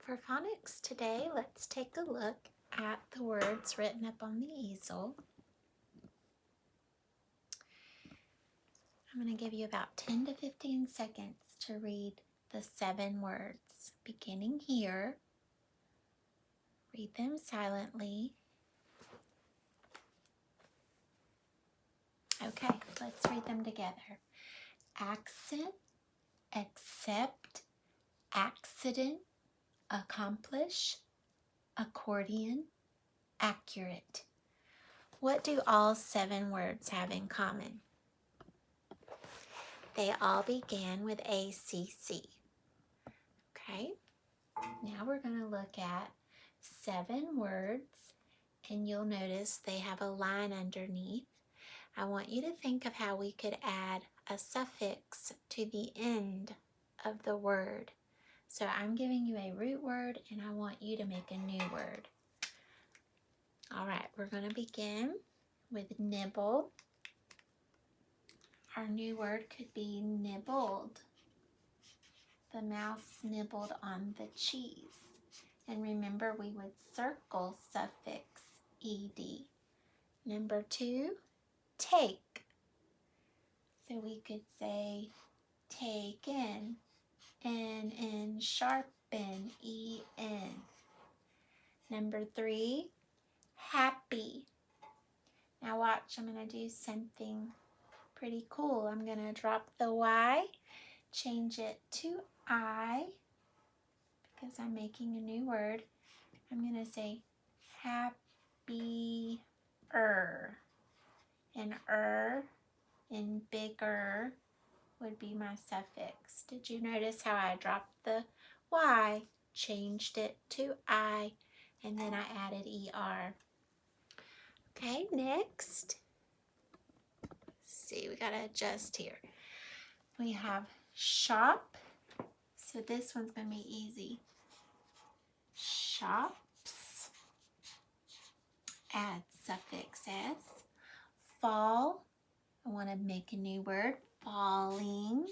For phonics today, let's take a look at the words written up on the easel. I'm going to give you about 10 to 15 seconds to read the 7 words, beginning here. Read them silently. Okay, let's read them together. Accent, accept, accident, accomplish, accordion, accurate. What do all 7 words have in common? They all began with ACC. Okay, now we're going to look at 7 words, and you'll notice they have a line underneath. I want you to think of how we could add a suffix to the end of the word. So I'm giving you a root word, and I want you to make a new word. All right, we're going to begin with nibble. Our new word could be nibbled. The mouse nibbled on the cheese. And remember, we would circle suffix ed. Number 2, take. So we could say taken, N, sharpen, en. Number 3, happy. Now watch, I'm going to do something pretty cool. I'm going to drop the Y, change it to I, because I'm making a new word. I'm going to say happier. And and bigger would be my suffix. Did you notice how I dropped the Y, changed it to I, and then I added ER? Okay, next. Let's see, we gotta adjust here. We have shop. So this one's gonna be easy. Shops. Add suffix S. Fall. I want to make a new word. Falling.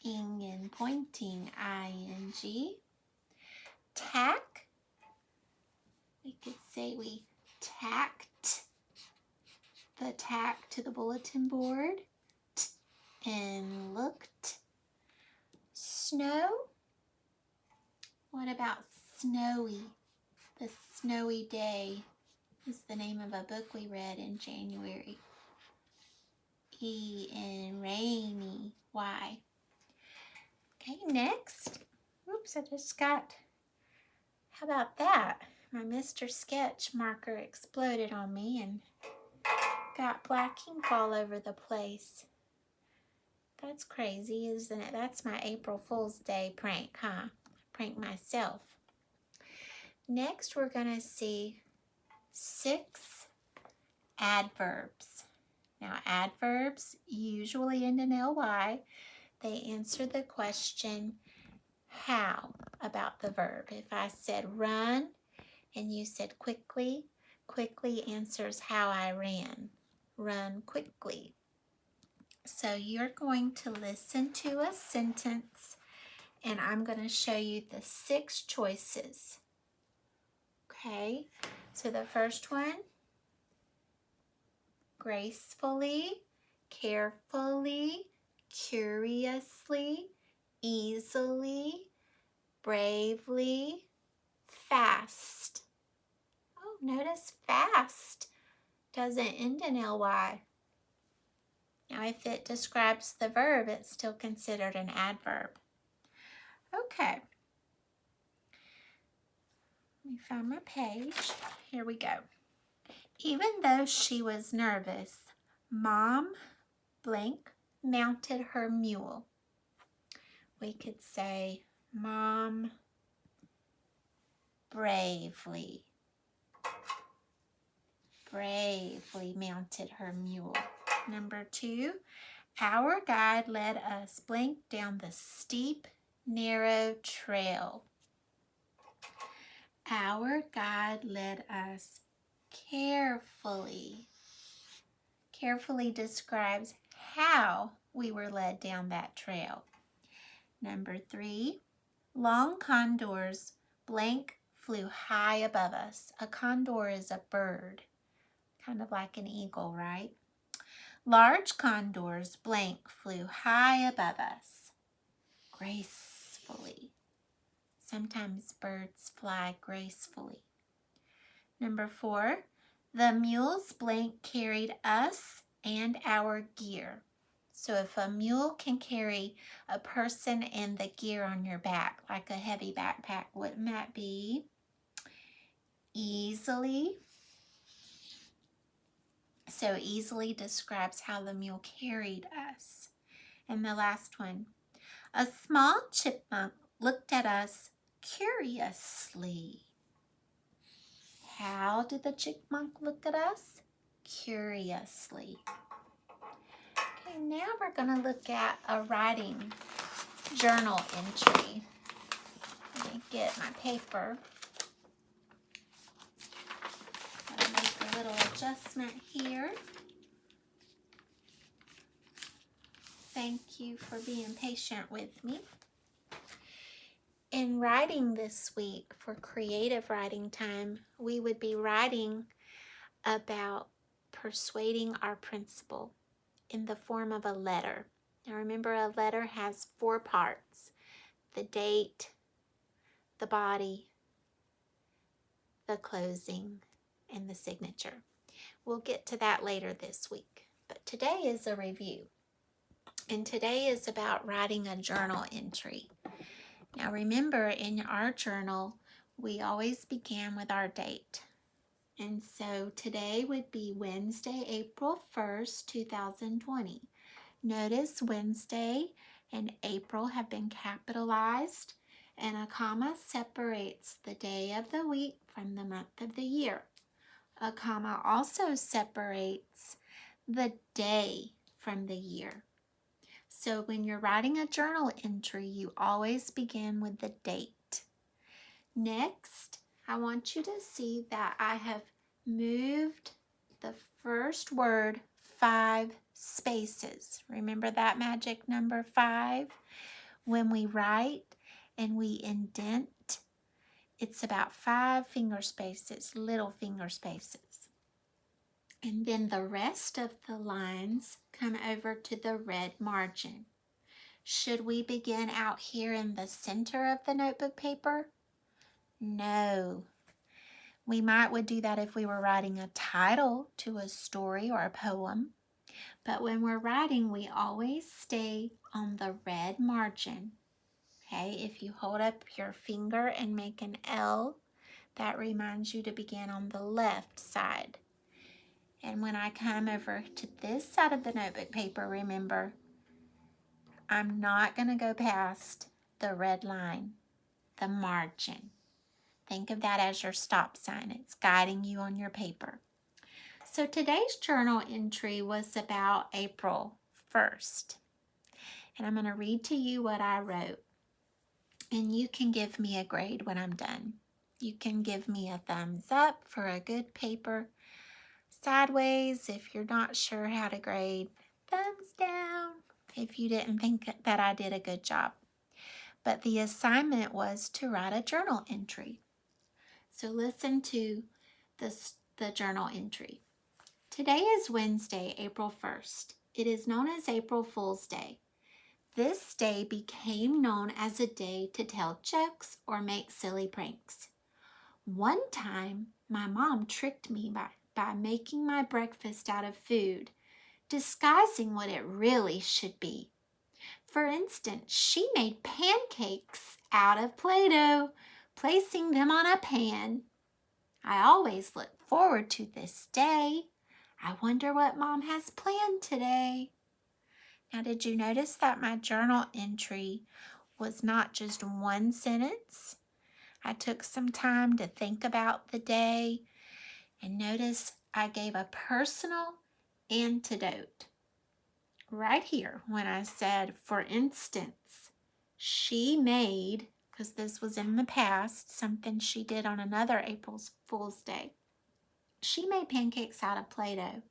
Ing and pointing. ing. Tack. We could say we tacked the tack to the bulletin board. And looked. Snow. What about snowy? The Snowy Day is the name of a book we read in January. E and rainy. Y. Okay, next. Oops, I just got, how about that? My Mr. Sketch marker exploded on me and got black ink all over the place. That's crazy, isn't it? That's my April Fool's Day prank, huh? Prank myself. Next, we're going to see 6 adverbs. Now, adverbs usually end in ly. They answer the question, how, about the verb. If I said run and you said quickly, quickly answers how I ran. Run quickly. So you're going to listen to a sentence, and I'm going to show you the 6 choices. Okay, so the first one, gracefully, carefully, curiously, easily, bravely, fast. Oh, notice fast doesn't end in ly. Now, if it describes the verb, it's still considered an adverb. Okay. Let me find my page. Here we go. Even though she was nervous, Mom blank mounted her mule. We could say, Mom bravely mounted her mule. Number 2, our guide led us blank down the steep, narrow trail. Our guide led us carefully. Carefully describes how we were led down that trail. Number 3, Long condors blank flew high above us. A condor is a bird, kind of like an eagle, right? Large condors blank flew high above us, gracefully. Sometimes birds fly gracefully. Number 4, the mules blank carried us and our gear. So if a mule can carry a person and the gear on your back, like a heavy backpack, wouldn't that be easily? So easily describes how the mule carried us. And the last one, a small chipmunk looked at us curiously. How did the chipmunk look at us? Curiously. Okay, now we're going to look at a writing journal entry. Let me get my paper. I'll make a little adjustment here. Thank you for being patient with me. In writing this week for creative writing time, we would be writing about persuading our principal in the form of a letter. Now remember, a letter has 4 parts: the date, the body, the closing, and the signature. We'll get to that later this week, but today is a review. And today is about writing a journal entry. Now remember, in our journal, we always began with our date. And so today would be Wednesday, April 1st, 2020. Notice Wednesday and April have been capitalized, and a comma separates the day of the week from the month of the year. A comma also separates the day from the year. So when you're writing a journal entry, you always begin with the date. Next, I want you to see that I have moved the first word 5 spaces. Remember that magic number 5? When we write and we indent, it's about 5 finger spaces, little finger spaces. And then the rest of the lines come over to the red margin. Should we begin out here in the center of the notebook paper? No. We would do that if we were writing a title to a story or a poem. But when we're writing, we always stay on the red margin. Okay, if you hold up your finger and make an L, that reminds you to begin on the left side. And when I come over to this side of the notebook paper, remember, I'm not going to go past the red line, the margin. Think of that as your stop sign. It's guiding you on your paper. So today's journal entry was about April 1st. And I'm going to read to you what I wrote. And you can give me a grade when I'm done. You can give me a thumbs up for a good paper. Sideways if you're not sure how to grade. Thumbs down if you didn't think that I did a good job. But the assignment was to write a journal entry. So listen to the journal entry. Today is Wednesday, April 1st. It is known as April Fool's Day. This day became known as a day to tell jokes or make silly pranks. One time, my mom tricked me by making my breakfast out of food, disguising what it really should be. For instance, she made pancakes out of Play-Doh, placing them on a pan. I always look forward to this day. I wonder what Mom has planned today. Now, did you notice that my journal entry was not just one sentence? I took some time to think about the day, and notice I gave a personal antidote right here when I said, for instance, she made, because this was in the past, something she did on another April Fool's Day. She made pancakes out of Play-Doh,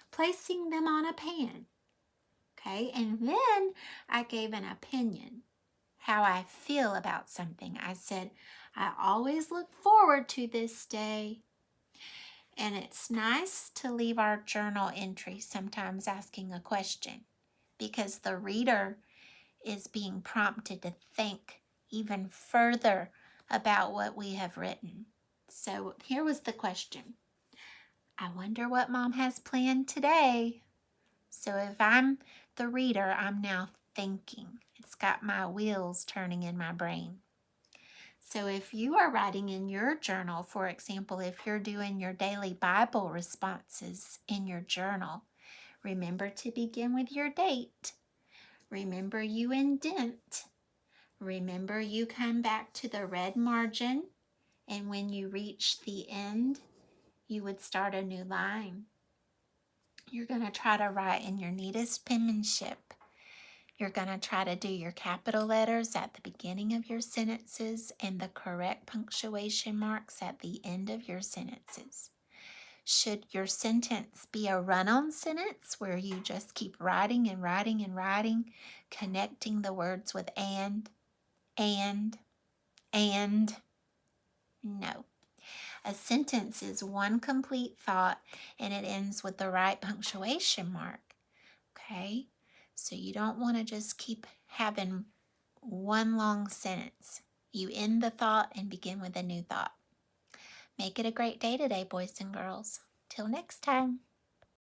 placing them on a pan. Okay, and then I gave an opinion. how I feel about something. I said, I always look forward to this day. And it's nice to leave our journal entry sometimes asking a question, because the reader is being prompted to think even further about what we have written. So here was the question. I wonder what Mom has planned today. So if I'm the reader, I'm now thinking. It's got my wheels turning in my brain. So if you are writing in your journal, for example, if you're doing your daily Bible responses in your journal, remember to begin with your date. Remember you indent. Remember you come back to the red margin, and when you reach the end, you would start a new line. You're going to try to write in your neatest penmanship. You're going to try to do your capital letters at the beginning of your sentences and the correct punctuation marks at the end of your sentences. Should your sentence be a run-on sentence where you just keep writing and writing and writing, connecting the words with and? No. A sentence is one complete thought and it ends with the right punctuation mark. Okay? So you don't want to just keep having one long sentence. You end the thought and begin with a new thought. Make it a great day today, boys and girls. Till next time.